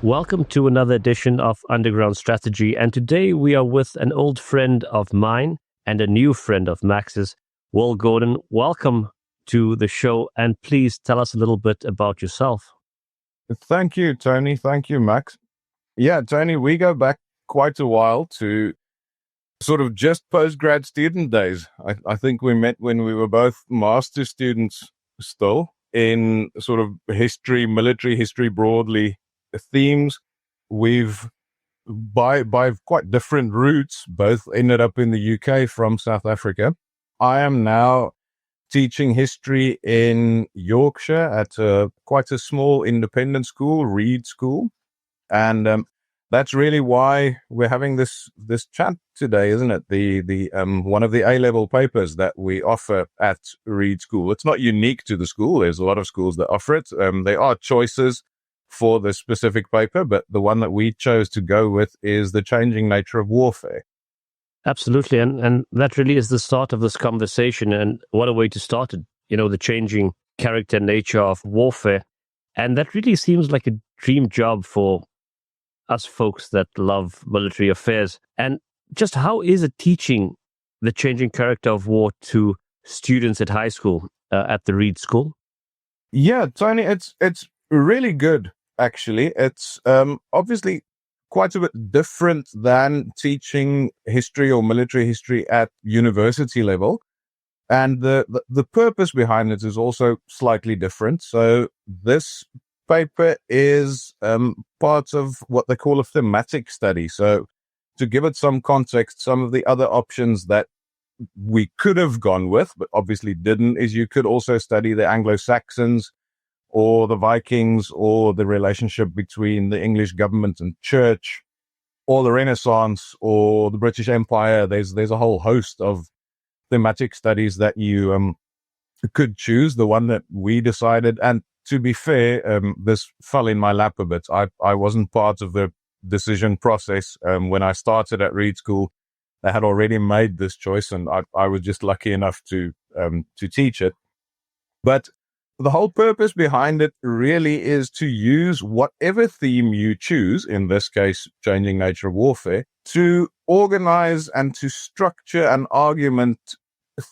Welcome to another edition of Underground Strategy. And today we are with an old friend of mine and a new friend of Max's, Will Gordon. Welcome to the show. And please tell us a little bit about yourself. Thank you, Tony. Thank you, Max. Yeah, Tony, we go back quite a while to sort of just postgrad student days. I think we met when we were both master students still in sort of history, military history broadly themes. We've, by quite different routes, both ended up in the UK from South Africa. I am now teaching history in Yorkshire at quite a small independent school, Reed School. And that's really why we're having this chat today, isn't it? The one of the A-level papers that we offer at Reed School. It's not unique to the school. There's a lot of schools that offer it. There are choices for the specific paper, but the one that we chose to go with is The Changing Nature of Warfare. Absolutely. And that really is the start of this conversation. And what a way to start it, the changing character and nature of warfare. And that really seems like a dream job for us folks that love military affairs. And just how is it teaching the changing character of war to students at high school at the Reed School? Yeah, Tony, it's really good, actually. It's obviously quite a bit different than teaching history or military history at university level. And the purpose behind it is also slightly different. So this paper is part of what they call a thematic study. So to give it some context, some of the other options that we could have gone with, but obviously didn't, is you could also study the Anglo-Saxons or the Vikings, or the relationship between the English government and church, or the Renaissance, or the British Empire. There's a whole host of thematic studies that you could choose. The one that we decided, and to be fair, this fell in my lap a bit. I wasn't part of the decision process when I started at Reed School. They had already made this choice, and I was just lucky enough to teach it. But the whole purpose behind it really is to use whatever theme you choose, in this case, changing nature of warfare, to organize and to structure an argument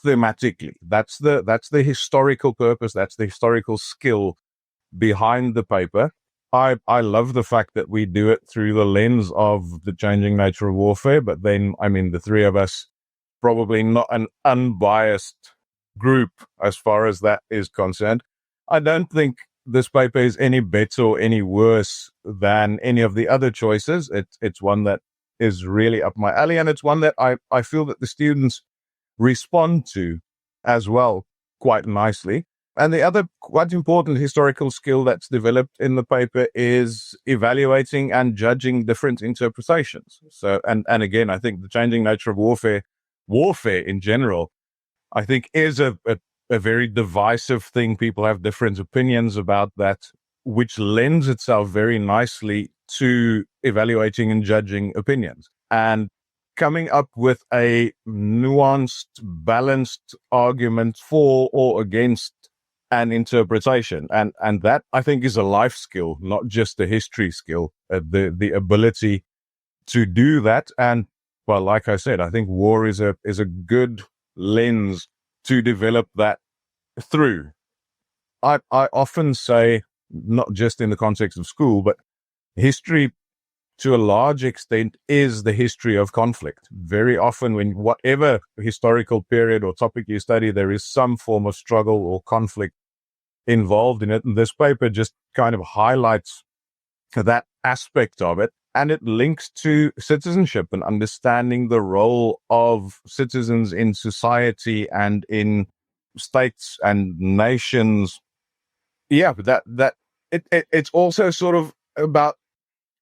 thematically. That's the historical purpose. That's the historical skill behind the paper. I love the fact that we do it through the lens of the changing nature of warfare, but then, the three of us, probably not an unbiased group as far as that is concerned. I don't think this paper is any better or any worse than any of the other choices. It's one that is really up my alley, and it's one that I feel that the students respond to as well quite nicely. And the other quite important historical skill that's developed in the paper is evaluating and judging different interpretations. So, and again, I think the changing nature of warfare in general, I think is a very divisive thing. People have different opinions about that, which lends itself very nicely to evaluating and judging opinions and coming up with a nuanced, balanced argument for or against an interpretation. And that, I think, is a life skill, not just a history skill, the ability to do that. And, well, like I said, I think war is a good lens to develop that through. I often say, not just in the context of school, but history to a large extent is the history of conflict. Very often, when whatever historical period or topic you study, there is some form of struggle or conflict involved in it. And this paper just kind of highlights that aspect of it. And it links to citizenship and understanding the role of citizens in society and in states and nations. Yeah, it's also sort of about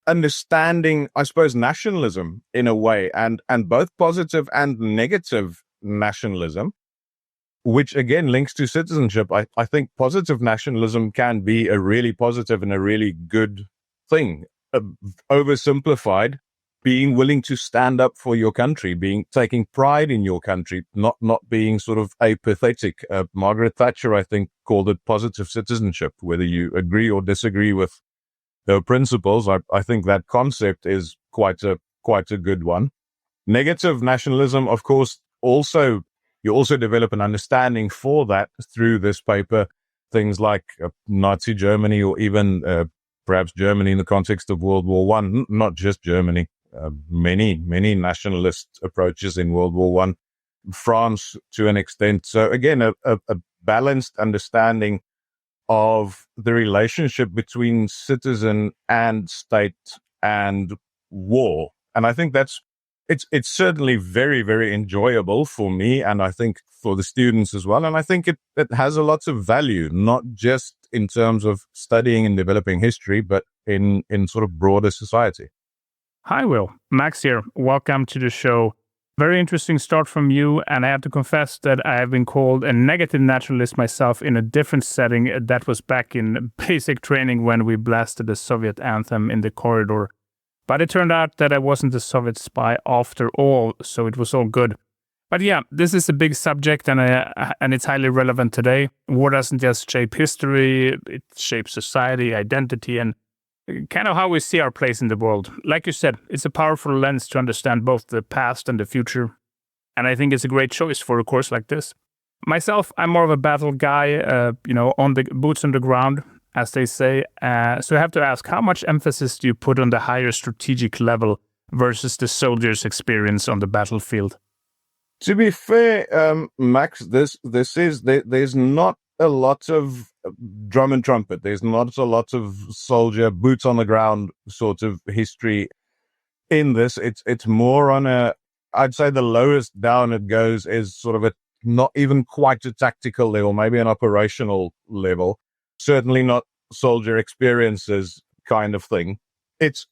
understanding, I suppose, nationalism in a way, and both positive and negative nationalism, which again links to citizenship. I think positive nationalism can be a really positive and a really good thing. Oversimplified, being willing to stand up for your country, taking pride in your country, not being sort of apathetic. Margaret Thatcher, I think, called it positive citizenship, whether you agree or disagree with principles. I think that concept is quite a good one. Negative nationalism, of course, you also develop an understanding for that through this paper. Things like Nazi Germany, or even perhaps Germany in the context of World War One. Not just Germany, many nationalist approaches in World War One. France to an extent. So again, a balanced understanding of the relationship between citizen and state and war. And I think it's certainly very, very enjoyable for me, and I think for the students as well. And I think it has a lot of value, not just in terms of studying and developing history, but in sort of broader society. Hi, Will. Max here. Welcome to the show. Very interesting start from you, and I have to confess that I have been called a negative naturalist myself in a different setting. That was back in basic training when we blasted the Soviet anthem in the corridor. But it turned out that I wasn't a Soviet spy after all, so it was all good. But yeah, this is a big subject, and it's highly relevant today. War doesn't just shape history, it shapes society, identity, and kind of how we see our place in the world. Like you said, it's a powerful lens to understand both the past and the future. And I think it's a great choice for a course like this. Myself, I'm more of a battle guy, on the boots on the ground, as they say. So I have to ask, how much emphasis do you put on the higher strategic level versus the soldier's experience on the battlefield? To be fair, Max, there's not a lot of drum and trumpet. There's not a lot of soldier boots on the ground sort of history in this. It's more on I'd say the lowest down it goes is sort of not even quite a tactical level, maybe an operational level. Certainly not soldier experiences kind of thing. It's,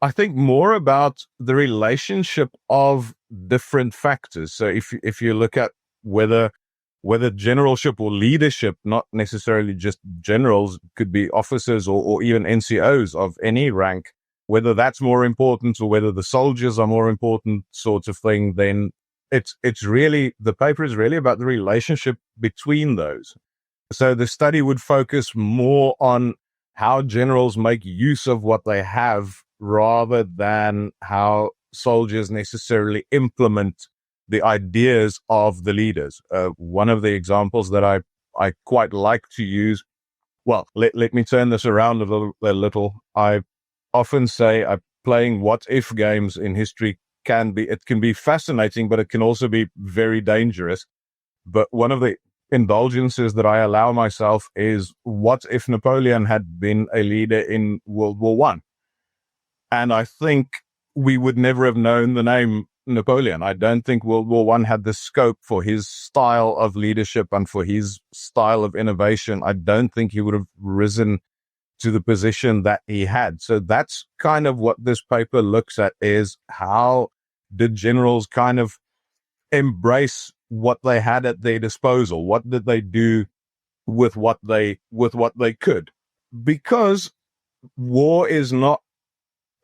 I think, more about the relationship of different factors. So if you look at whether generalship or leadership, not necessarily just generals, could be officers or even NCOs of any rank, whether that's more important or whether the soldiers are more important sort of thing, then it's really, the paper is really about the relationship between those. So the study would focus more on how generals make use of what they have rather than how soldiers necessarily implement the ideas of the leaders. One of the examples that I quite like to use, well, let me turn this around a little. I often say playing what-if games in history can be fascinating, but it can also be very dangerous. But one of the indulgences that I allow myself is, what if Napoleon had been a leader in World War One? And I think we would never have known the name Napoleon. I don't think World War One had the scope for his style of leadership and for his style of innovation. I don't think he would have risen to the position that he had. So that's kind of what this paper looks at, is how did generals kind of embrace what they had at their disposal? What did they do with what they could? Because war is not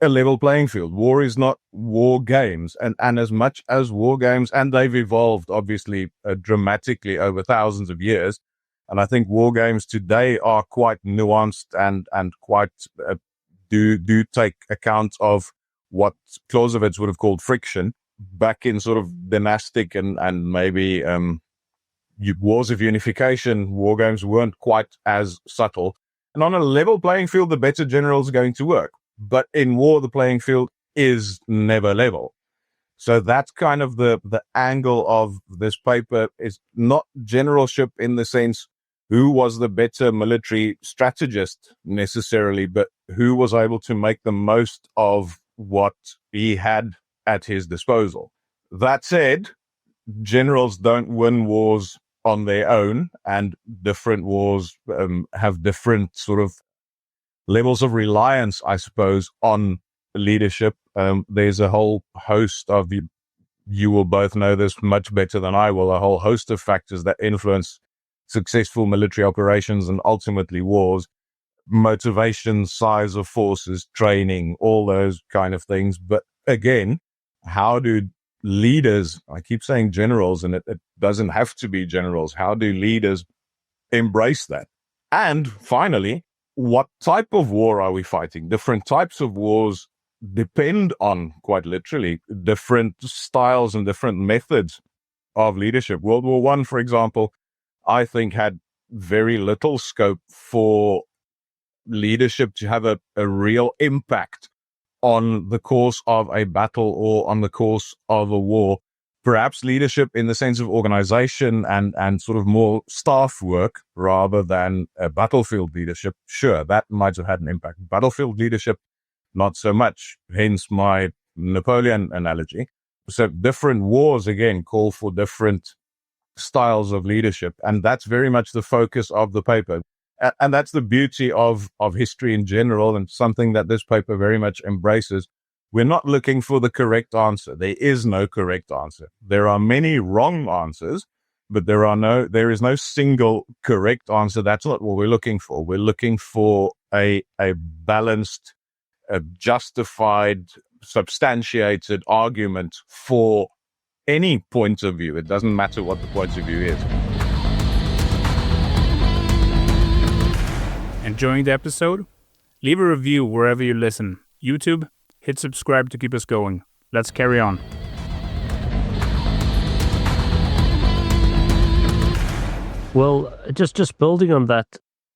a level playing field. War is not war games. And as much as war games, and they've evolved obviously dramatically over thousands of years. And I think war games today are quite nuanced and quite do take account of what Clausewitz would have called friction. Back in sort of dynastic and maybe wars of unification, war games weren't quite as subtle. And on a level playing field, the better generals are going to work. But in war, the playing field is never level. So that's kind of the angle of this paper, is not generalship in the sense who was the better military strategist necessarily, but who was able to make the most of what he had at his disposal. That said, generals don't win wars on their own, and different wars have different sort of levels of reliance, I suppose, on leadership. There's a whole host of, you will both know this much better than I will, a whole host of factors that influence successful military operations and ultimately wars. Motivation, size of forces, training, all those kind of things. But again, how do leaders, I keep saying generals, and it doesn't have to be generals, how do leaders embrace that? And finally, what type of war are we fighting? Different types of wars depend on, quite literally, different styles and different methods of leadership. World War I, for example, I think had very little scope for leadership to have a real impact on the course of a battle or on the course of a war. Perhaps leadership in the sense of organization and sort of more staff work rather than battlefield leadership. Sure, that might have had an impact. Battlefield leadership, not so much. Hence my Napoleon analogy. So different wars, again, call for different styles of leadership. And that's very much the focus of the paper. And that's the beauty of history in general, and something that this paper very much embraces. We're not looking for the correct answer. There is no correct answer. There are many wrong answers, but there is no single correct answer. That's not what we're looking for. We're looking for a balanced, justified, substantiated argument for any point of view. It doesn't matter what the point of view is. Enjoying the episode? Leave a review wherever you listen. YouTube, hit subscribe to keep us going. Let's carry on. Well, just building on that,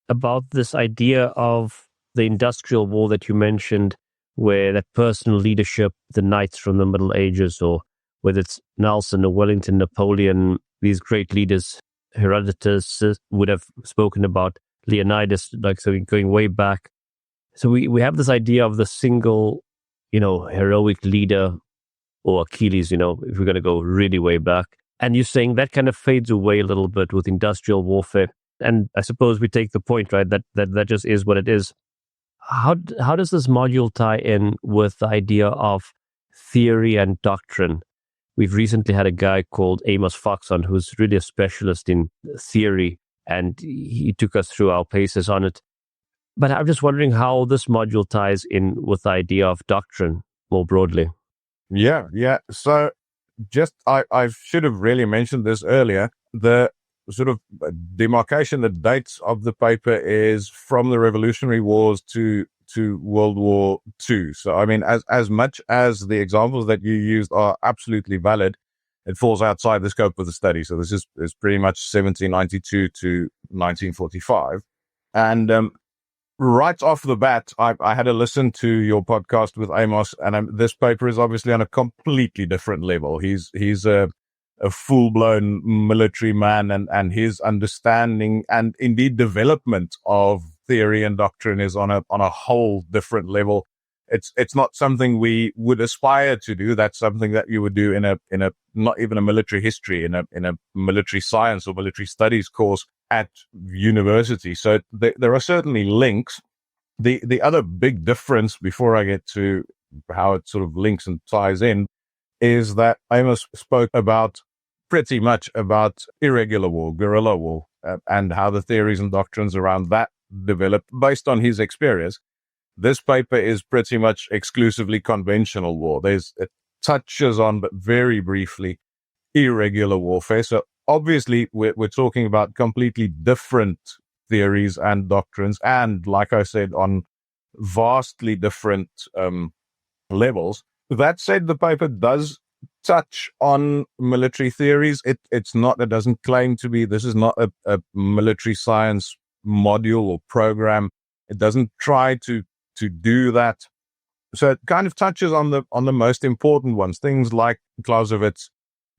about this idea of the industrial war that you mentioned, where that personal leadership, the knights from the Middle Ages, or whether it's Nelson or Wellington, Napoleon, these great leaders, Herodotus would have spoken about Leonidas, like, so going way back. So we have this idea of the single, heroic leader, or Achilles, if we're going to go really way back. And you're saying that kind of fades away a little bit with industrial warfare. And I suppose we take the point, right, that just is what it is. How does this module tie in with the idea of theory and doctrine? We've recently had a guy called Amos Fox on, who's really a specialist in theory, and he took us through our paces on it. But I'm just wondering how this module ties in with the idea of doctrine more broadly. Yeah. So I should have really mentioned this earlier. The sort of demarcation, the dates of the paper is from the Revolutionary Wars to World War II. So, I mean, as much as the examples that you used are absolutely valid, it falls outside the scope of the study. So this is pretty much 1792 to 1945. And right off the bat, I had to listen to your podcast with Amos, and this paper is obviously on a completely different level. He's a full-blown military man, and his understanding and indeed development of theory and doctrine is on a whole different level. It's not something we would aspire to do. That's something that you would do in a not even a military history, in a military science or military studies course at university. So there are certainly links. The other big difference, before I get to how it sort of links and ties in, is that Amos spoke pretty much about irregular war, guerrilla war, and how the theories and doctrines around that developed based on his experience. This paper is pretty much exclusively conventional war. It touches on, but very briefly, irregular warfare. So obviously, we're talking about completely different theories and doctrines, and like I said, on vastly different levels. That said, the paper does touch on military theories. It doesn't claim to be. This is not a military science module or program. It doesn't try to do that. So it kind of touches on the most important ones, things like Clausewitz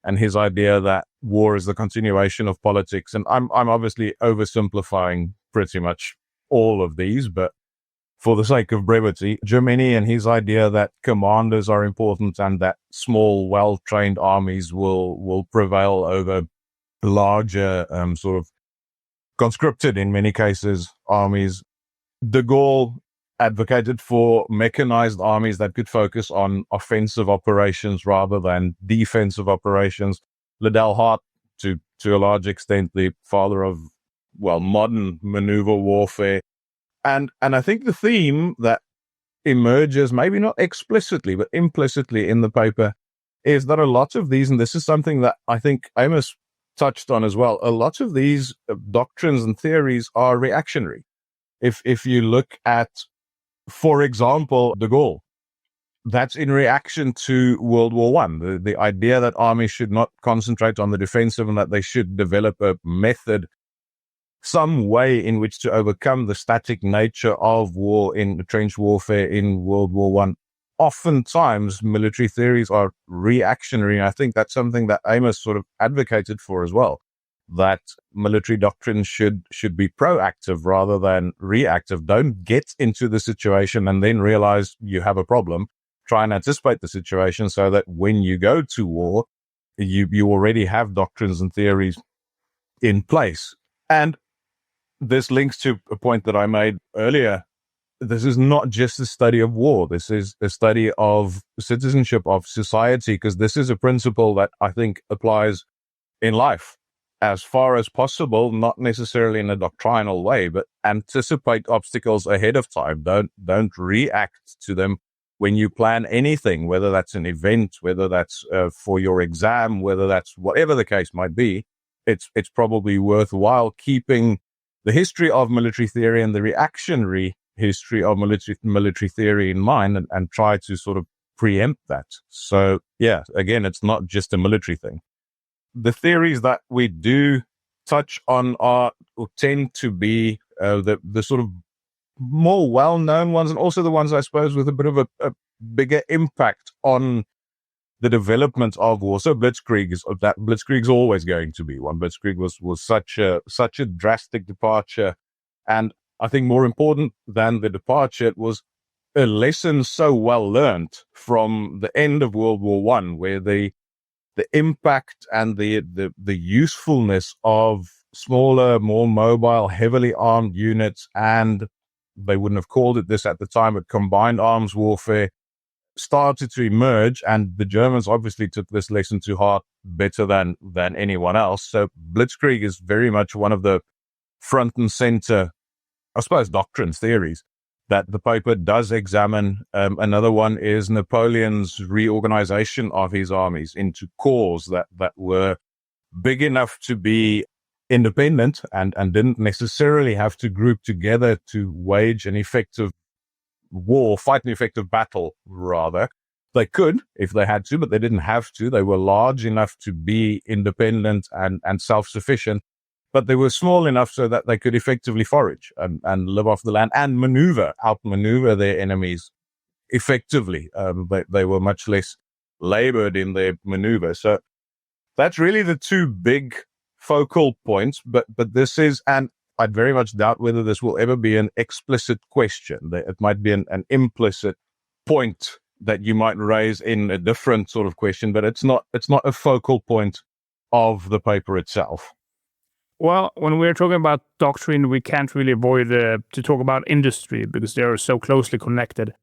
and his idea that war is the continuation of politics. And I'm obviously oversimplifying pretty much all of these, but for the sake of brevity, Jomini and his idea that commanders are important and that small, well-trained armies will prevail over larger, sort of conscripted, in many cases, armies. De Gaulle advocated for mechanized armies that could focus on offensive operations rather than defensive operations. Liddell Hart, to a large extent, the father of, modern maneuver warfare. And I think the theme that emerges, maybe not explicitly, but implicitly in the paper, is that a lot of these, and this is something that I think Amos touched on as well, a lot of these doctrines and theories are reactionary. If you look at, for example, de Gaulle, that's in reaction to World War One, the idea that armies should not concentrate on the defensive and that they should develop a method, some way in which to overcome the static nature of war in trench warfare in World War One. Oftentimes, military theories are reactionary. I think that's something that Amos sort of advocated for as well, that military doctrine should be proactive rather than reactive. Don't get into the situation and then realize you have a problem. Try and anticipate the situation so that when you go to war, you already have doctrines and theories in place. And this links to a point that I made earlier. This is not just a study of war. This is a study of citizenship, of society, because this is a principle that I think applies in life as far as possible, not necessarily in a doctrinal way, but anticipate obstacles ahead of time. Don't react to them when you plan anything, whether that's an event, whether that's for your exam, whether that's whatever the case might be. It's probably worthwhile keeping the history of military theory and the reactionary history of military theory in mind and try to sort of preempt that. So yeah, again, it's not just a military thing. The theories that we do touch on are or tend to be the sort of more well-known ones, and also the ones, I suppose, with a bit of a bigger impact on the development of war. So Blitzkrieg's always going to be one. Blitzkrieg was such a drastic departure, and I think more important than the departure, it was a lesson so well learned from the end of World War One, where the impact and the usefulness of smaller, more mobile, heavily armed units, and they wouldn't have called it this at the time, but combined arms warfare started to emerge, and the Germans obviously took this lesson to heart better than anyone else. So Blitzkrieg is very much one of the front and center, I suppose, doctrines, theories that the paper does examine. Another one is Napoleon's reorganization of his armies into corps that were big enough to be independent and didn't necessarily have to group together to wage an effective war, fight an effective battle, rather. They could if they had to, but they didn't have to. They were large enough to be independent and self-sufficient, but they were small enough so that they could effectively forage and live off the land and outmaneuver their enemies effectively. They were much less labored in their maneuver. So that's really the two big focal points, but this is, and I'd very much doubt whether this will ever be an explicit question. It might be an implicit point that you might raise in a different sort of question, but it's not a focal point of the paper itself. Well, when we're talking about doctrine, we can't really avoid to talk about industry because they are so closely connected.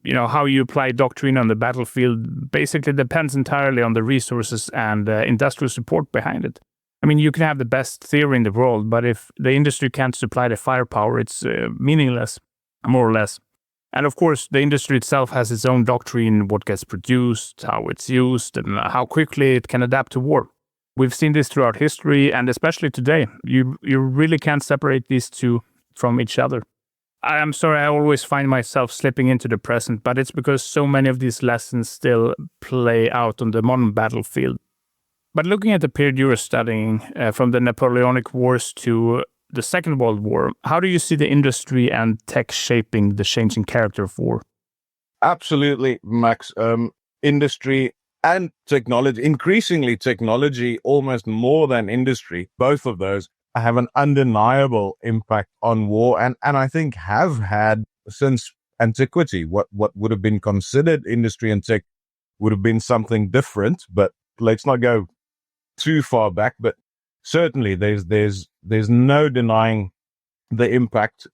You know, how you apply doctrine on the battlefield basically depends entirely on the resources and industrial support behind it. I mean, you can have the best theory in the world, but if the industry can't supply the firepower, it's meaningless, more or less. And of course, the industry itself has its own doctrine, what gets produced, how it's used, and how quickly it can adapt to war. We've seen this throughout history, and especially today. You really can't separate these two from each other. I'm sorry, I always find myself slipping into the present, but it's because so many of these lessons still play out on the modern battlefield. But looking at the period you were studying, from the Napoleonic Wars to the Second World War, how do you see the industry and tech shaping the changing character of war? Absolutely, Max. Industry and technology, increasingly technology, almost more than industry, both of those have an undeniable impact on war, and I think have had since antiquity. What would have been considered industry and tech would have been something different, but let's not go too far back. But certainly there's no denying the impact.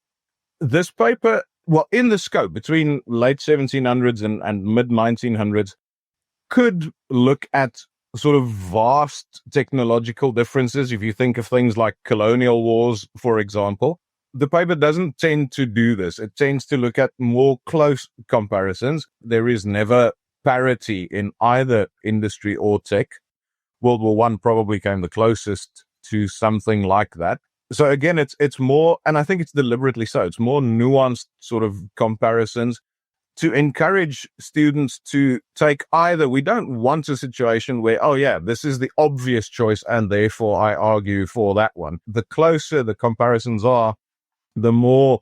This paper, well, in the scope between late 1700s and mid 1900s, could look at sort of vast technological differences. If you think of things like colonial wars, for example, the paper doesn't tend to do this. It tends to look at more close comparisons. There is never parity in either industry or tech. World War I probably came the closest to something like that. So again, it's more, and I think it's deliberately so, it's more nuanced sort of comparisons to encourage students to take either. We don't want a situation where, oh yeah, this is the obvious choice and therefore I argue for that one. The closer the comparisons are, the more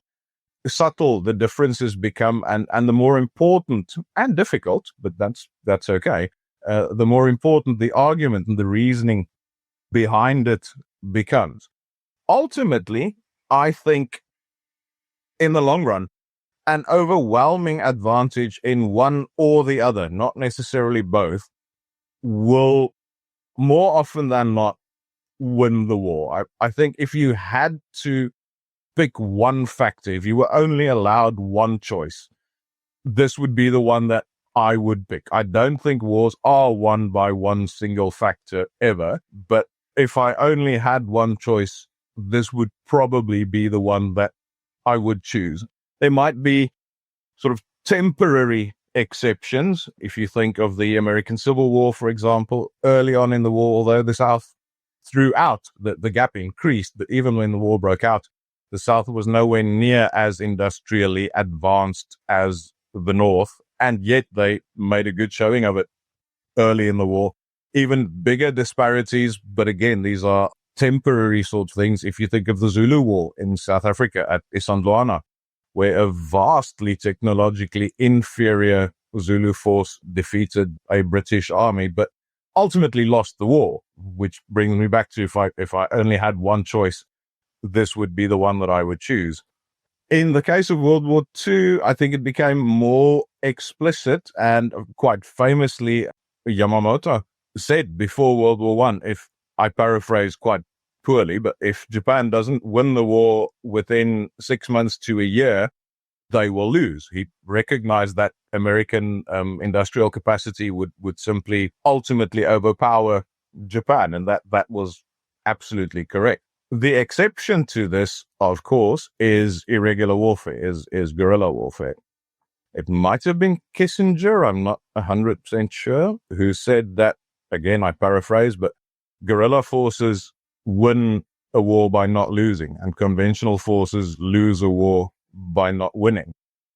subtle the differences become, and the more important and difficult, but that's okay. The more important the argument and the reasoning behind it becomes. Ultimately, I think in the long run, an overwhelming advantage in one or the other, not necessarily both, will more often than not win the war. I think if you had to pick one factor, if you were only allowed one choice, this would be the one that I would pick. I don't think wars are won by one single factor ever, but if I only had one choice, this would probably be the one that I would choose. There might be sort of temporary exceptions. If you think of the American Civil War, for example, early on in the war, although the South throughout the gap increased, but even when the war broke out, the South was nowhere near as industrially advanced as the North, and yet they made a good showing of it early in the war. Even bigger disparities, but again, these are temporary sort of things. If you think of the Zulu War in South Africa at Isandlwana, where a vastly technologically inferior Zulu force defeated a British army, but ultimately lost the war, which brings me back to if I only had one choice, this would be the one that I would choose. In the case of World War II, I think it became more explicit, and quite famously, Yamamoto said before World War I, if I paraphrase quite poorly, but if Japan doesn't win the war within 6 months to a year, they will lose. He recognized that American industrial capacity would simply ultimately overpower Japan, and that was absolutely correct. The exception to this, of course, is irregular warfare, is guerrilla warfare. It might have been Kissinger, I'm not 100% sure, who said that, again, I paraphrase, but guerrilla forces win a war by not losing, and conventional forces lose a war by not winning.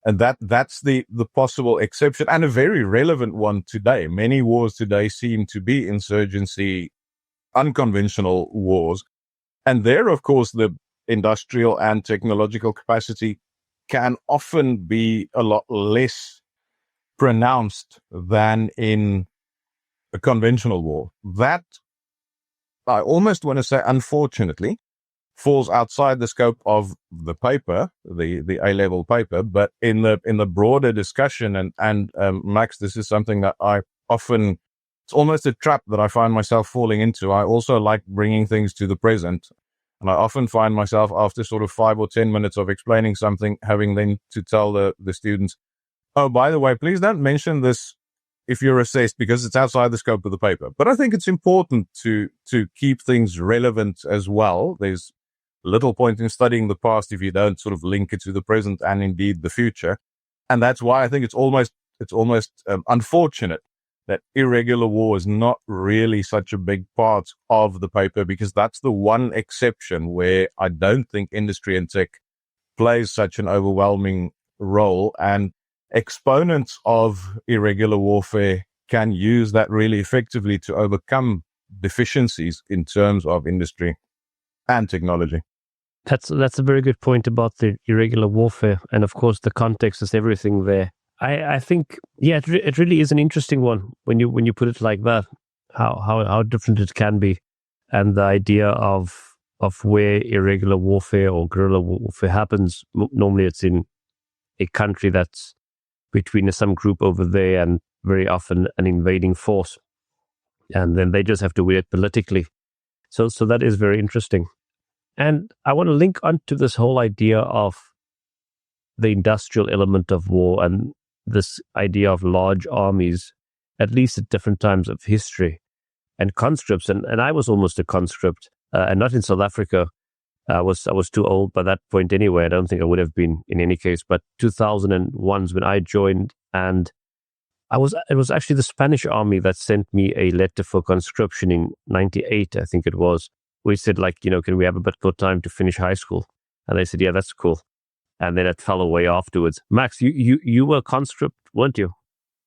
And that's the possible exception, and a very relevant one today. Many wars today seem to be insurgency, unconventional wars. And there, of course, the industrial and technological capacity can often be a lot less pronounced than in a conventional war. That, I almost want to say, unfortunately, falls outside the scope of the paper, the A-level paper, but in the broader discussion, and Max, this is something that I often, it's almost a trap that I find myself falling into. I also like bringing things to the present, and I often find myself, after sort of 5 or 10 minutes of explaining something, having then to tell the students, oh, by the way, please don't mention this if you're assessed, because it's outside the scope of the paper. But I think it's important to keep things relevant as well. There's little point in studying the past if you don't sort of link it to the present and indeed the future. And that's why I think it's almost unfortunate that irregular war is not really such a big part of the paper, because that's the one exception where I don't think industry and tech plays such an overwhelming role. And exponents of irregular warfare can use that really effectively to overcome deficiencies in terms of industry and technology. That's a very good point about the irregular warfare, and of course the context is everything there. I think, yeah, it really is an interesting one when you put it like that. How different it can be, and the idea of where irregular warfare or guerrilla warfare happens. Normally, it's in a country that's between some group over there and very often an invading force, and then they just have to win it politically. So that is very interesting. And I want to link onto this whole idea of the industrial element of war and this idea of large armies, at least at different times of history, and conscripts. And I was almost a conscript, and not in South Africa. I was too old by that point anyway. I don't think I would have been in any case. But 2001 is when I joined, and it was actually the Spanish army that sent me a letter for conscription in 98, I think it was. we said, like, can we have a bit more time to finish high school? And they said, yeah, that's cool. And then it fell away afterwards. Max, you were conscript, weren't you?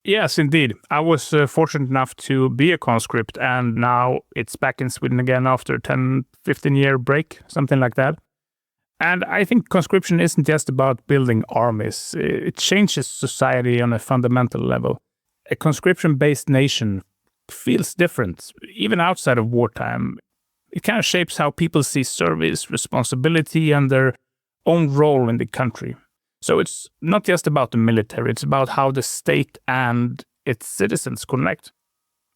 Yes, indeed. I was fortunate enough to be a conscript, and now it's back in Sweden again after a 10, 15-year break, something like that. And I think conscription isn't just about building armies. It changes society on a fundamental level. A conscription-based nation feels different, even outside of wartime. It kind of shapes how people see service, responsibility, and their own role in the country. So it's not just about the military, it's about how the state and its citizens connect.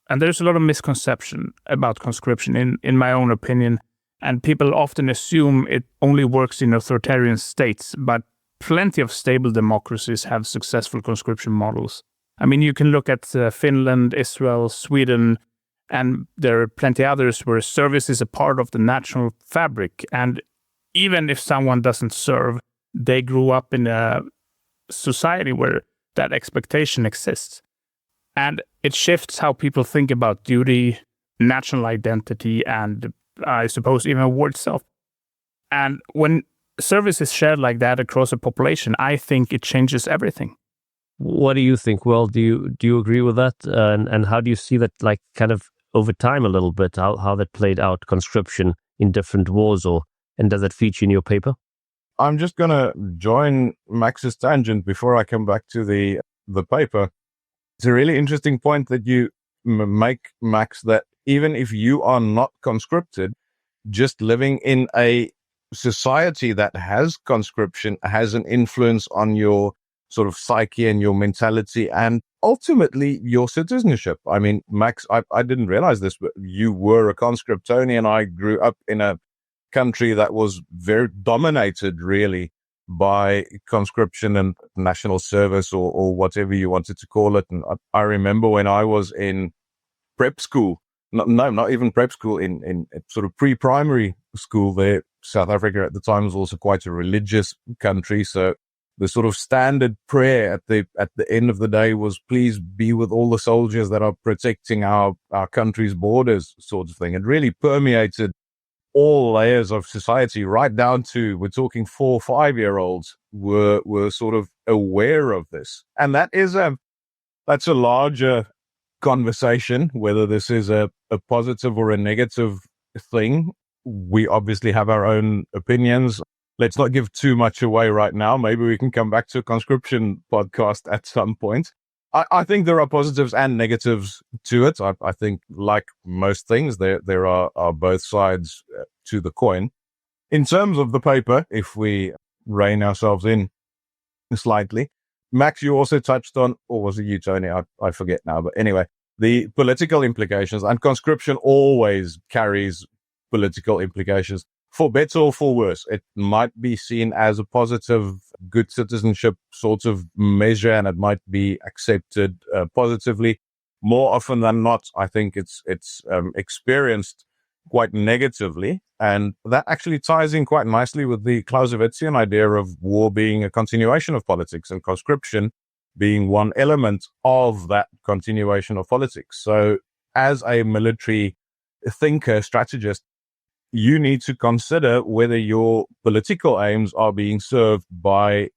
And there's a lot of misconception about conscription, in my own opinion. And people often assume it only works in authoritarian states, but plenty of stable democracies have successful conscription models. I mean, you can look at Finland, Israel, Sweden, and there are plenty others where service is a part of the national fabric. And even if someone doesn't serve, they grew up in a society where that expectation exists. And it shifts how people think about duty, national identity, and I suppose even war itself. And when service is shared like that across a population, I think it changes everything. What do you think? Well, do you agree with that? And how do you see that, like, kind of over time a little bit, how that played out, conscription in different wars, and does that feature in your paper? I'm just going to join Max's tangent before I come back to the paper. It's a really interesting point that you make, Max, that even if you are not conscripted, just living in a society that has conscription has an influence on your sort of psyche and your mentality and ultimately your citizenship. I mean, Max, I didn't realize this, but you were a conscriptonian. I grew up in a country that was very dominated really by conscription and national service or whatever you wanted to call it. And I remember when I was in prep school, not even prep school, in sort of pre-primary school there, South Africa at the time was also quite a religious country. So the sort of standard prayer at the end of the day was, please be with all the soldiers that are protecting our country's borders, sort of thing. It really permeated all layers of society, right down to, we're talking 4 or 5-year-olds were sort of aware of this. And that's a larger conversation, whether this is a positive or a negative thing. We obviously have our own opinions. Let's not give too much away right now. Maybe we can come back to a conscription podcast at some point. I think there are positives and negatives to it. I think, like most things, there are both sides to the coin. In terms of the paper, if we rein ourselves in slightly, Max, you also touched on, or was it you, Tony? I forget now. But anyway, the political implications, and conscription always carries political implications, for better or for worse. It might be seen as a positive, good citizenship sort of measure, and it might be accepted positively. More often than not, I think it's experienced quite negatively. And that actually ties in quite nicely with the Clausewitzian idea of war being a continuation of politics and conscription being one element of that continuation of politics. So as a military thinker, strategist, you need to consider whether your political aims are being served by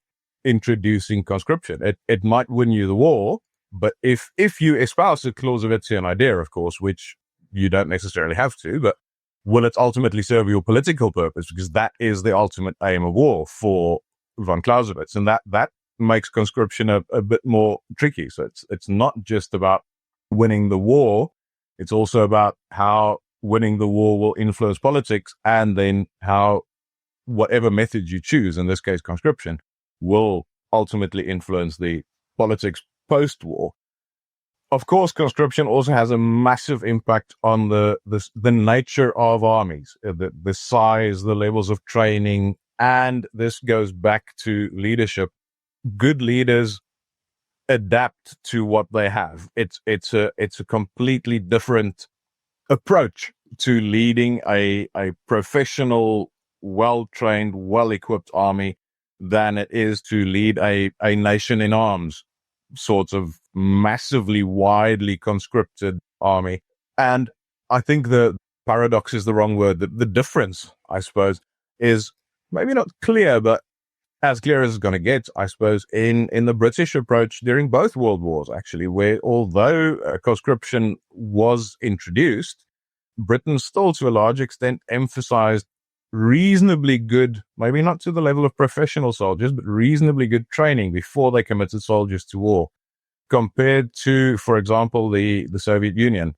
introducing conscription. It might win you the war, but if you espouse the Clausewitzian idea, of course, which you don't necessarily have to, but will it ultimately serve your political purpose? Because that is the ultimate aim of war for von Clausewitz. And that makes conscription a bit more tricky. So it's not just about winning the war. It's also about how winning the war will influence politics, and then how whatever method you choose, in this case conscription, will ultimately influence the politics post-war. Of course, conscription also has a massive impact on the nature of armies, the size, the levels of training, and this goes back to leadership. Good leaders adapt to what they have. It's a completely different approach to leading a professional, well-trained, well-equipped army than it is to lead a nation in arms, sort of massively, widely conscripted army. And I think the paradox is the wrong word. The difference, I suppose, is maybe not clear, but as clear as it's going to get, I suppose, in the British approach during both world wars, actually, where although conscription was introduced, Britain still, to a large extent, emphasized reasonably good, maybe not to the level of professional soldiers, but reasonably good training before they committed soldiers to war, compared to, for example, the Soviet Union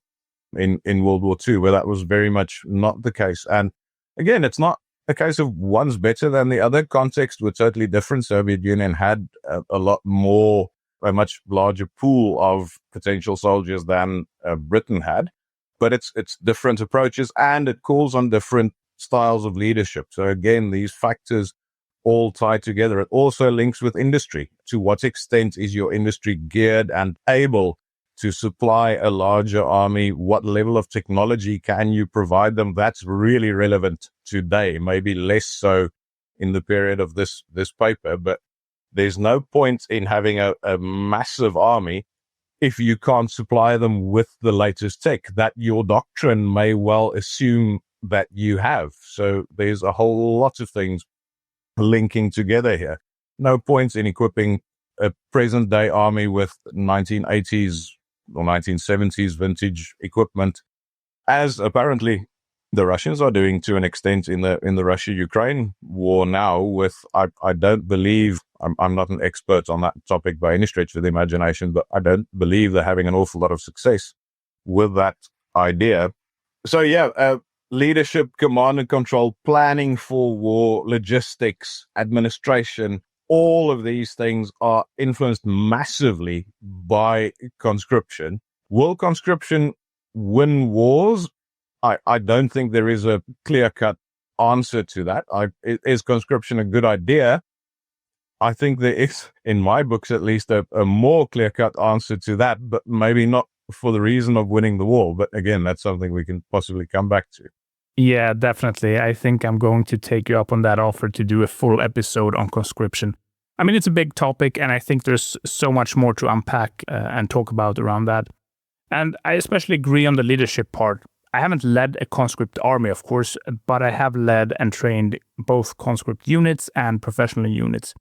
in World War II, where that was very much not the case. And again, it's not a case of one's better than the other. Context were totally different. Soviet Union had a much larger pool of potential soldiers than Britain had, but it's different approaches, and it calls on different styles of leadership. So again, these factors all tie together. It also links with industry. To what extent is your industry geared and able to supply a larger army? What level of technology can you provide them? That's really relevant today, maybe less so in the period of this paper, but there's no point in having a massive army if you can't supply them with the latest tech that your doctrine may well assume that you have. So there's a whole lot of things linking together here. No point in equipping a present day army with 1980s or 1970s vintage equipment, as apparently the Russians are doing to an extent in the Russia-Ukraine war now. With I don't believe, I'm not an expert on that topic by any stretch of the imagination, but I don't believe they're having an awful lot of success with that idea. So yeah, leadership, command and control, planning for war, logistics, administration, all of these things are influenced massively by conscription. Will conscription win wars? I don't think there is a clear-cut answer to that. Is conscription a good idea? I think there is, in my books at least, a more clear-cut answer to that, but maybe not for the reason of winning the war. But again, that's something we can possibly come back to. Yeah, definitely. I think I'm going to take you up on that offer to do a full episode on conscription. I mean, it's a big topic, and I think there's so much more to unpack and talk about around that. And I especially agree on the leadership part. I haven't led a conscript army, of course, but I have led and trained both conscript units and professional units.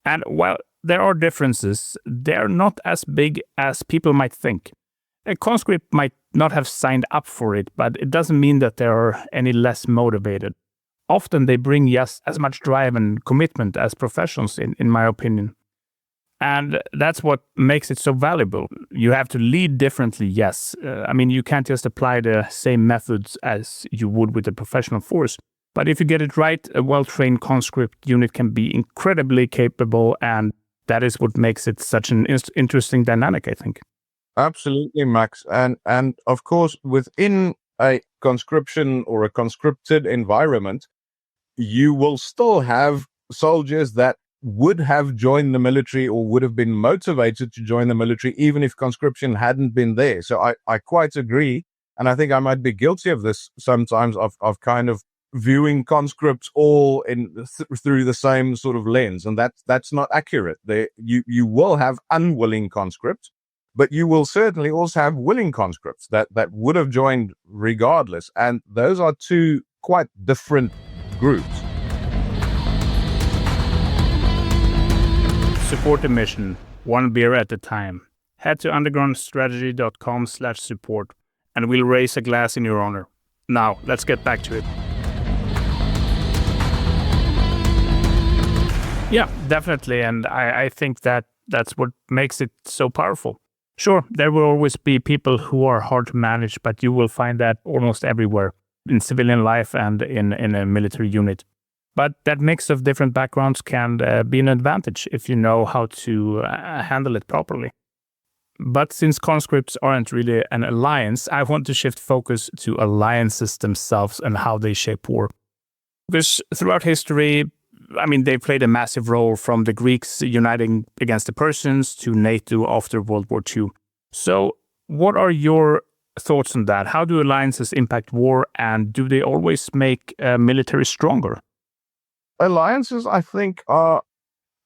And while there are differences, they're not as big as people might think. A conscript might not have signed up for it, but it doesn't mean that they are any less motivated. Often they bring just as much drive and commitment as professionals, in my opinion. And that's what makes it so valuable. You have to lead differently, yes. You can't just apply the same methods as you would with a professional force. But if you get it right, a well-trained conscript unit can be incredibly capable, and that is what makes it such an interesting dynamic, I think. Absolutely, Max. And of course, within a conscription or a conscripted environment, you will still have soldiers that would have joined the military or would have been motivated to join the military even if conscription hadn't been there. So I quite agree. And I think I might be guilty of this sometimes, of kind of viewing conscripts all through the same sort of lens. And that's not accurate. You will have unwilling conscripts, but you will certainly also have willing conscripts that would have joined regardless. And those are two quite different groups. Support the mission, one beer at a time. Head to undergroundstrategy.com/support and we'll raise a glass in your honor. Now, let's get back to it. Yeah, definitely. And I think that's what makes it so powerful. Sure, there will always be people who are hard to manage, but you will find that almost everywhere, in civilian life and in a military unit. But that mix of different backgrounds can be an advantage if you know how to handle it properly. But since conscripts aren't really an alliance, I want to shift focus to alliances themselves and how they shape war. Because throughout history, they played a massive role, from the Greeks uniting against the Persians to NATO after World War II. So what are your thoughts on that? How do alliances impact war, and do they always make military stronger? Alliances, I think, are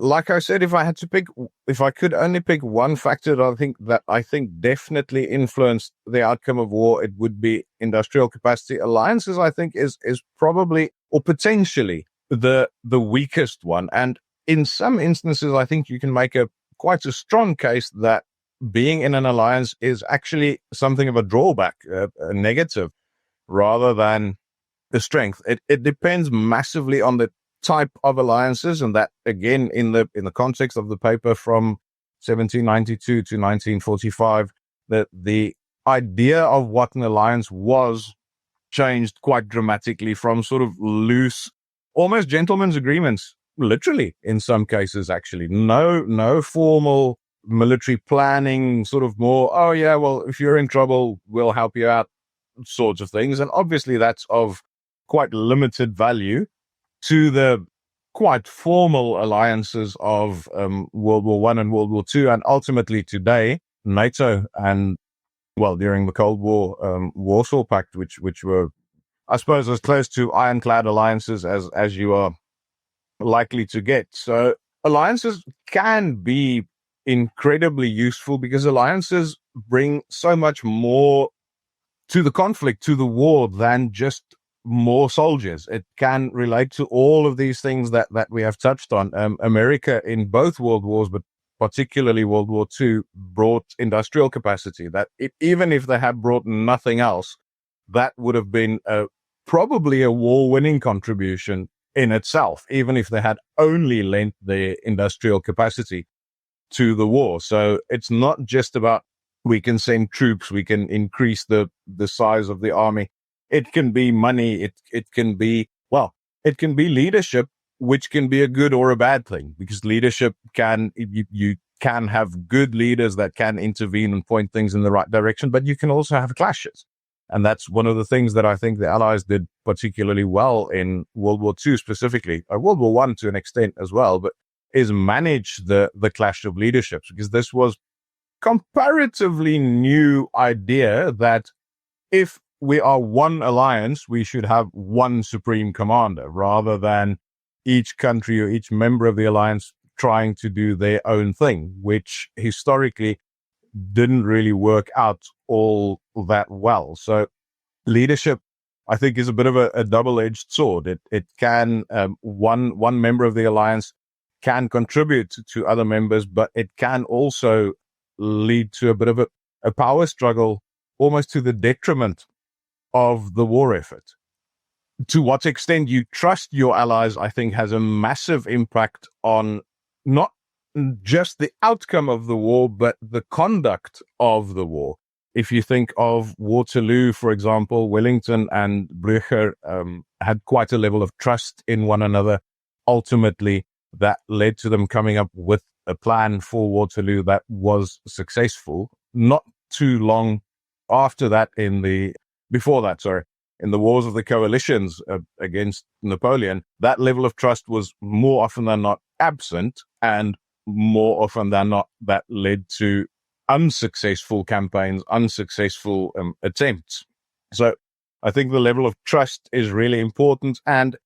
like I said, if I could only pick one factor that I think definitely influenced the outcome of war, it would be industrial capacity. Alliances, I think, is probably or potentially the weakest one. And in some instances, I think you can make quite a strong case that being in an alliance is actually something of a drawback, a negative, rather than the strength. It depends massively on the type of alliances, and that again in the context of the paper from 1792 to 1945, that the idea of what an alliance was changed quite dramatically from sort of loose, almost gentlemen's agreements, literally in some cases, actually no formal military planning, sort of more, oh yeah, well, if you're in trouble, we'll help you out, sorts of things. And obviously that's of quite limited value to the quite formal alliances of World War One and World War Two, and ultimately today NATO and, well, during the Cold War, Warsaw Pact, which were, I suppose, as close to ironclad alliances as you are likely to get. So alliances can be incredibly useful because alliances bring so much more to the conflict, to the war, than just more soldiers. It can relate to all of these things that we have touched on. America in both world wars, but particularly World War II, brought industrial capacity that even if they had brought nothing else, that would have been probably a war-winning contribution in itself, even if they had only lent their industrial capacity to the war. So it's not just about we can send troops, we can increase the size of the army. It can be money. It can be, well, it can be leadership, which can be a good or a bad thing, because leadership you can have good leaders that can intervene and point things in the right direction, but you can also have clashes. And that's one of the things that I think the Allies did particularly well in World War II specifically, or World War I to an extent as well, but is manage the clash of leaderships, because this was comparatively new idea that if we are one alliance, we should have one supreme commander, rather than each country or each member of the alliance trying to do their own thing, which historically didn't really work out all that well. So leadership, I think, is a bit of a double-edged sword. It can, one member of the alliance can contribute to other members, but it can also lead to a bit of a power struggle, almost to the detriment of the war effort. To what extent you trust your allies, I think, has a massive impact on not just the outcome of the war, but the conduct of the war. If you think of Waterloo, for example, Wellington and Blücher had quite a level of trust in one another. Ultimately, that led to them coming up with a plan for Waterloo that was successful. Not too long after that, in the Wars of the Coalitions against Napoleon, that level of trust was more often than not absent, and more often than not that led to unsuccessful campaigns, unsuccessful attempts. So I think the level of trust is really important. And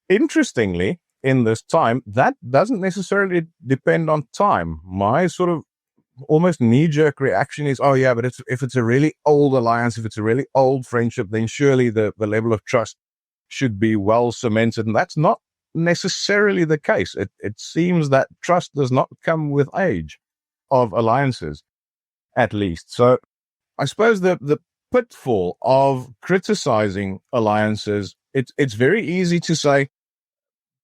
interestingly, in this time, that doesn't necessarily depend on time. My sort of almost knee-jerk reaction is, oh yeah, but if it's a really old alliance, if it's a really old friendship, then surely the level of trust should be well cemented. And that's not necessarily the case. It seems that trust does not come with age of alliances, at least. So I suppose the pitfall of criticizing alliances, it's very easy to say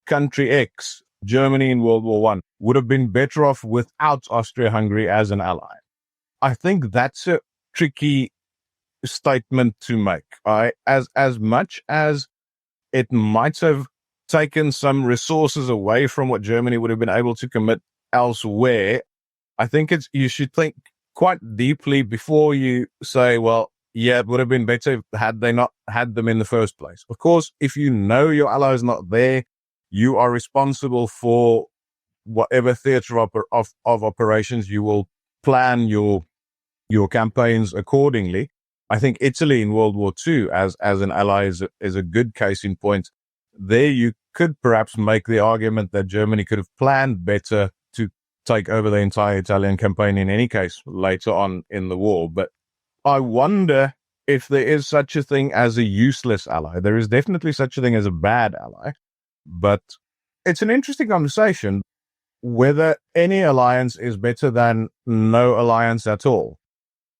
country X, Germany in World War I, would have been better off without Austria-Hungary as an ally. I think that's a tricky statement to make. As much as it might have taken some resources away from what Germany would have been able to commit elsewhere, I think you should think quite deeply before you say, well, yeah, it would have been better had they not had them in the first place. Of course, if you know your ally is not there, you are responsible for whatever theater of operations. You will plan your campaigns accordingly. I think Italy in World War II as an ally is a good case in point. there you could perhaps make the argument that Germany could have planned better to take over the entire Italian campaign in any case later on in the war. But I wonder if there is such a thing as a useless ally. There is definitely such a thing as a bad ally. But it's an interesting conversation whether any alliance is better than no alliance at all.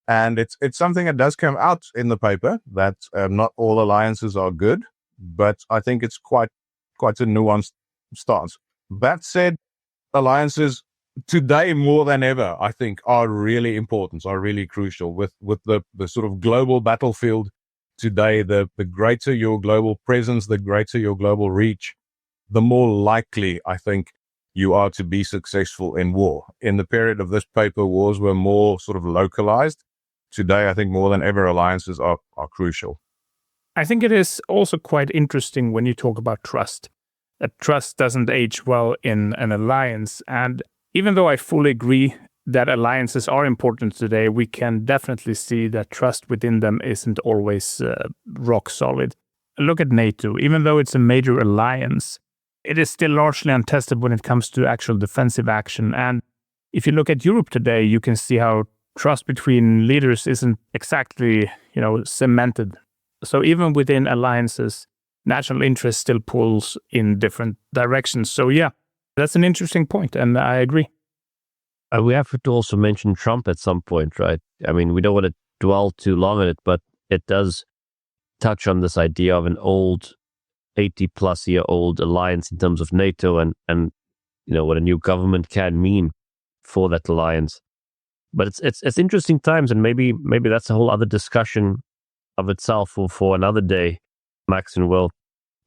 And it's something that does come out in the paper, that not all alliances are good, but I think it's quite a nuanced stance. That said, alliances today more than ever, I think, are really important, are really crucial. With the sort of global battlefield today, the greater your global presence, the greater your global reach, the more likely, I think, you are to be successful in war. In the period of this paper, wars were more sort of localized. Today, I think more than ever, alliances are crucial. I think it is also quite interesting when you talk about trust. That trust doesn't age well in an alliance. And even though I fully agree that alliances are important today, we can definitely see that trust within them isn't always rock solid. Look at NATO. Even though it's a major alliance, it is still largely untested when it comes to actual defensive action. And if you look at Europe today, you can see how trust between leaders isn't exactly, cemented. So even within alliances, national interest still pulls in different directions. So yeah, that's an interesting point, and I agree. We have to also mention Trump at some point, right? I mean, we don't want to dwell too long on it, but it does touch on this idea of an old 80-plus-year-old alliance in terms of NATO and what a new government can mean for that alliance. But it's interesting times, and maybe that's a whole other discussion of itself for another day, Max and Will,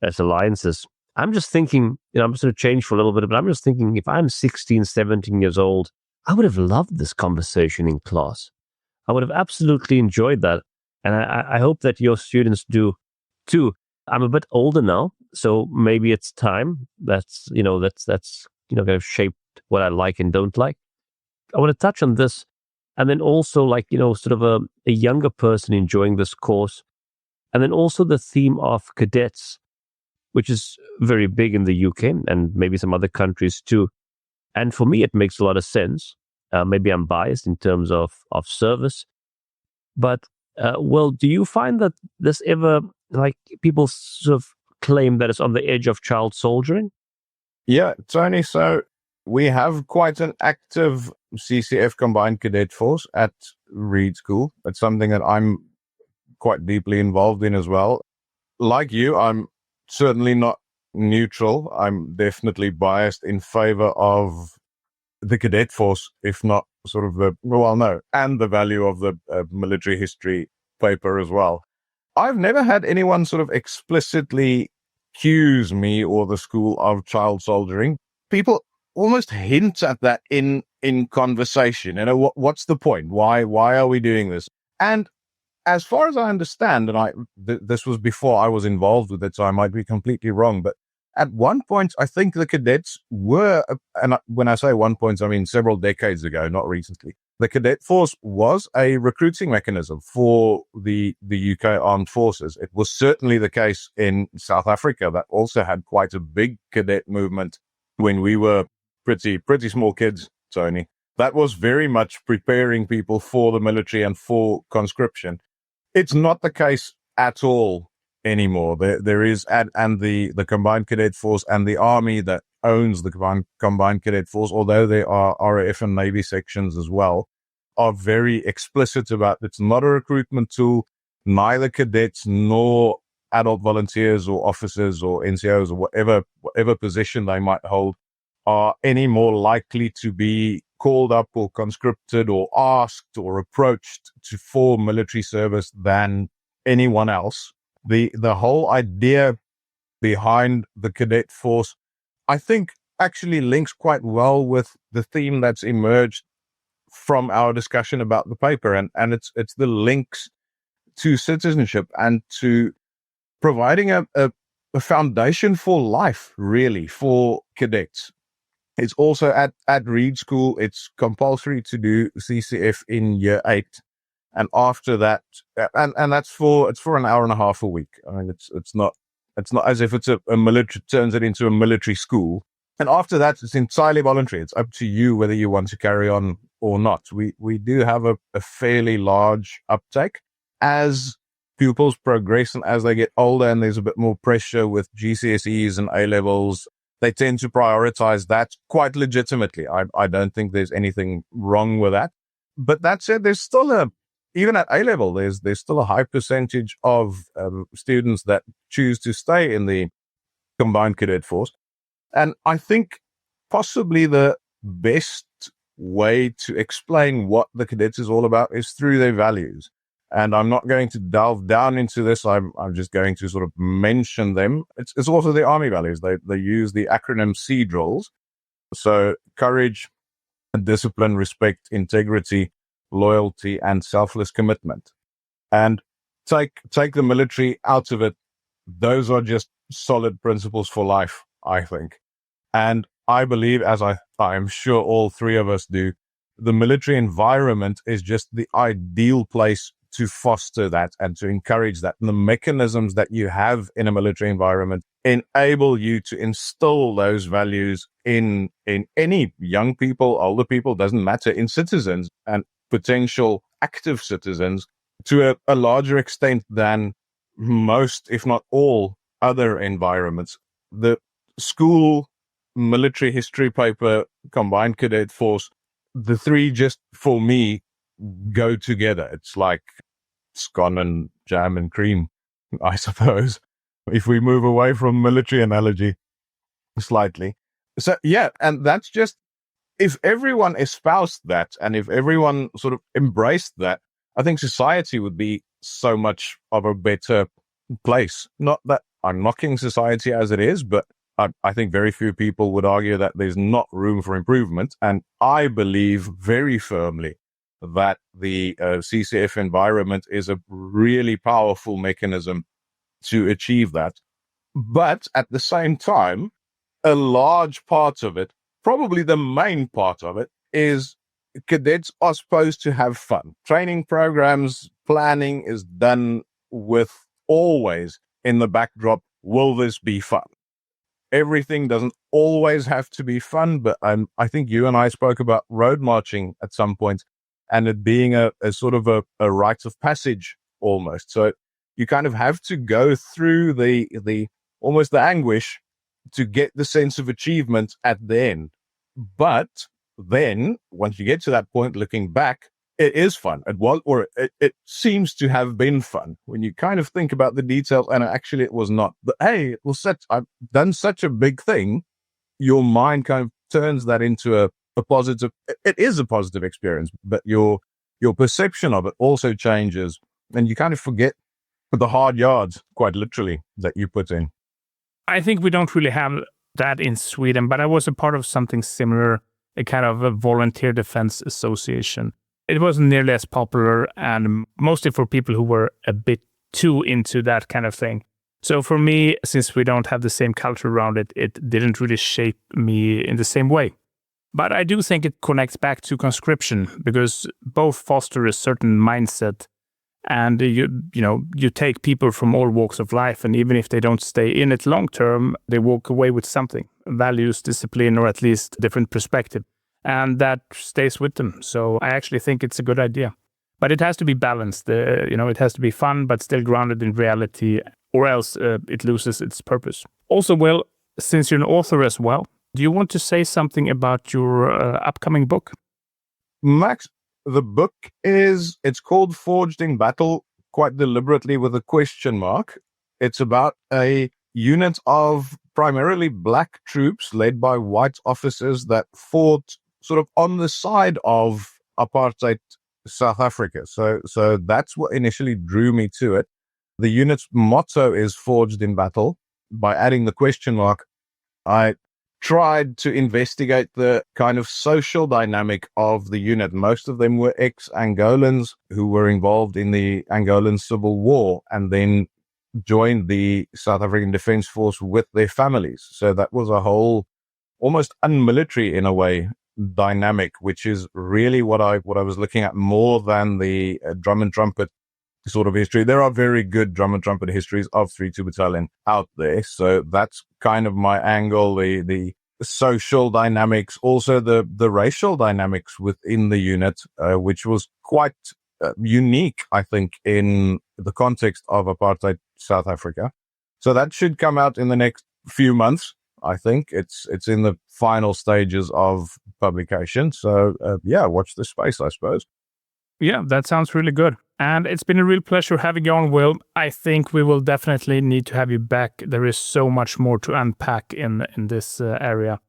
as alliances. I'm just thinking, I'm just going to change for a little bit, but I'm just thinking if I'm 16, 17 years old, I would have loved this conversation in class. I would have absolutely enjoyed that. And I hope that your students do too. I'm a bit older now, so maybe it's time that's kind of shaped what I like and don't like. I want to touch on this. And then also sort of a younger person enjoying this course. And then also the theme of cadets, which is very big in the UK and maybe some other countries too. And for me, it makes a lot of sense. Maybe I'm biased in terms of service. But, well, do you find that this ever, people sort of claim that it's on the edge of child soldiering? Yeah, Tony, so we have quite an active CCF combined cadet force at Reed School. It's something that I'm quite deeply involved in as well. Like you, I'm certainly not neutral. I'm definitely biased in favor of the cadet force, if not sort of and the value of the military history paper as well. I've never had anyone sort of explicitly accuse me or the school of child soldiering. People almost hint at that in conversation. What's the point? Why are we doing this? And as far as I understand, and this was before I was involved with it, so I might be completely wrong, but at one point, I think the cadets were, and when I say one point, I mean several decades ago, not recently, the cadet force was a recruiting mechanism for the UK armed forces. It was certainly the case in South Africa that also had quite a big cadet movement when we were pretty small kids, Tony. That was very much preparing people for the military and for conscription. It's not the case at all anymore. There is, and the combined cadet force and the army that owns the combined cadet force, although there are RAF and Navy sections as well, are very explicit about it's not a recruitment tool. Neither cadets nor adult volunteers or officers or NCOs or whatever position they might hold are any more likely to be called up or conscripted or asked or approached for military service than anyone else. The whole idea behind the cadet force, I think, actually links quite well with the theme that's emerged from our discussion about the paper, and it's the links to citizenship and to providing a foundation for life, really, for cadets. It's also at Reed School, it's compulsory to do CCF in year 8. And after that, and it's for an hour and a half a week. I mean, it's not It's not as if it's a military, turns it into a military school. And after that, it's entirely voluntary. It's up to you whether you want to carry on or not. We do have a fairly large uptake as pupils progress and as they get older and there's a bit more pressure with GCSEs and A-levels. They tend to prioritize that quite legitimately. I don't think there's anything wrong with that. But that said, there's still even at A-level, there's still a high percentage of students that choose to stay in the combined cadet force. And I think possibly the best way to explain what the cadets is all about is through their values. And I'm not going to delve down into this. I'm just going to sort of mention them. It's also the Army values. They use the acronym C drills. So courage, discipline, respect, integrity, loyalty, and selfless commitment. And take the military out of it. Those are just solid principles for life, I think. And I believe, as I'm sure all three of us do, the military environment is just the ideal place to foster that and to encourage that. And the mechanisms that you have in a military environment enable you to instill those values in any young people, older people, doesn't matter, in citizens and potential active citizens to a larger extent than most, if not all, other environments. The school military history paper, combined cadet force, the three just, for me, go together. It's like scone and jam and cream, I suppose, if we move away from military analogy slightly. So, yeah, and that's just, if everyone espoused that and if everyone sort of embraced that, I think society would be so much of a better place. Not that I'm knocking society as it is, but I think very few people would argue that there's not room for improvement. And I believe very firmly that the CCF environment is a really powerful mechanism to achieve that. But at the same time, a large part of it, probably the main part of it, is cadets are supposed to have fun. Training programs, planning is done with always in the backdrop, will this be fun? Everything doesn't always have to be fun, but I think you and I spoke about road marching at some point and it being a sort of a rite of passage almost. So you kind of have to go through the almost the anguish to get the sense of achievement at the end. But then once you get to that point, looking back, it is fun. It seems to have been fun when you kind of think about the details, and actually it was not. But hey, I've done such a big thing. Your mind kind of turns that into a positive. It is a positive experience, but your perception of it also changes, and you kind of forget the hard yards, quite literally, that you put in. I think we don't really have that in Sweden, but I was a part of something similar, a kind of a volunteer defense association. It wasn't nearly as popular and mostly for people who were a bit too into that kind of thing. So for me, since we don't have the same culture around it, it didn't really shape me in the same way. But I do think it connects back to conscription because both foster a certain mindset and you take people from all walks of life, and even if they don't stay in it long term, they walk away with something, values, discipline, or at least different perspective. And that stays with them. So I actually think it's a good idea. But it has to be balanced. It has to be fun, but still grounded in reality, or else it loses its purpose. Also, Will, since you're an author as well, do you want to say something about your upcoming book? Max, the book it's called Forged in Battle, quite deliberately with a question mark. It's about a unit of primarily black troops led by white officers that fought sort of on the side of apartheid South Africa. So that's what initially drew me to it. The unit's motto is Forged in Battle. By adding the question mark, I tried to investigate the kind of social dynamic of the unit. Most of them were ex-Angolans who were involved in the Angolan Civil War and then joined the South African Defence Force with their families. So that was a whole, almost unmilitary in a way, dynamic, which is really what I was looking at more than the drum and trumpet sort of history. There are very good drum and trumpet histories of 3-2 Battalion out there. So that's kind of my angle, the social dynamics, also the racial dynamics within the unit, which was quite unique, I think, in the context of apartheid South Africa. So that should come out in the next few months. I think it's in the final stages of publication. So watch this space, I suppose. Yeah, that sounds really good. And it's been a real pleasure having you on, Will. I think we will definitely need to have you back. There is so much more to unpack in this area.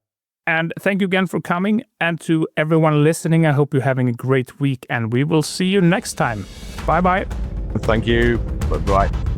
And thank you again for coming. And to everyone listening, I hope you're having a great week. And we will see you next time. Bye-bye. Thank you. Bye-bye.